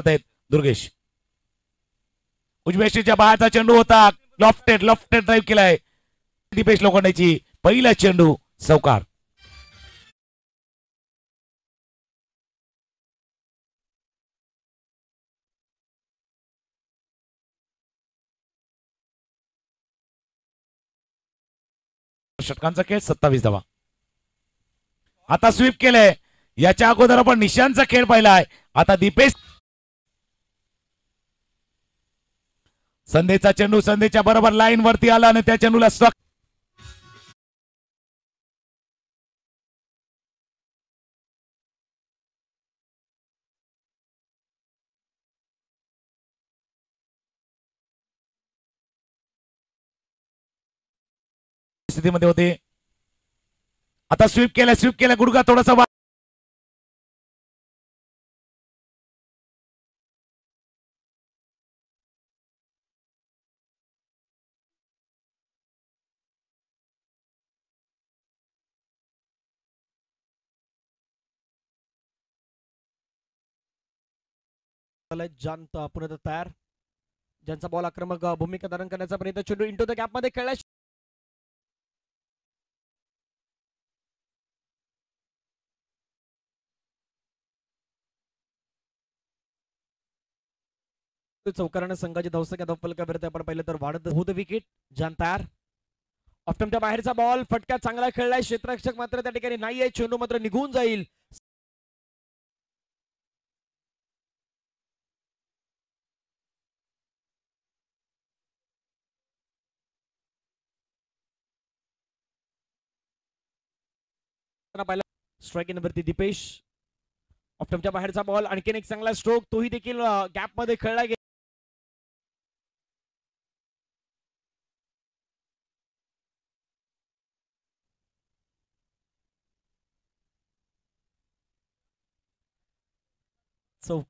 दुर्गेश उजव्या बाहेरचा चेंडू होता. लॉफ्टेड ड्राईव्ह केलाय दीपेश लोखंडेची. पहिला चेंडू सौकार. षटकांचा खेळ 27 धावा. आता स्वीप केलंय. याच्या अगोदर आपण निशांचा खेळ पाहिलाय. आता दीपेश संदेचा चेंडू संदेच्या बरोबर लाईन वरती आला आणि त्या चेंडूला स्ट्रक. स्थितीमध्ये होते. आता स्वीप केला गुडघा थोडासा जांत पुन्हा तयार. ज्यांचा बॉल आक्रमक भूमिका धारण करण्याचा प्रयत्न. चेंडू इंटू द गॅप मध्ये खेळला. चौकाराने संघाची धावसंख्या या धावफलकाविरुद्ध आपण पाहिलं तर वाढत होत. विकेट जान तयार. ऑफ्टमच्या बाहेरचा बॉल फटका चांगला खेळलाय. क्षेत्ररक्षक मात्र त्या ठिकाणी नाहीये. चेंडू मात्र निघून जाईल. स्ट्राईक नंबरती दीपेश. ऑफ्टमच्या बाहेरचा बॉल. आणखीन एक चांगला स्ट्रोक. तोही देखील गॅप मध्ये खेळला गेला.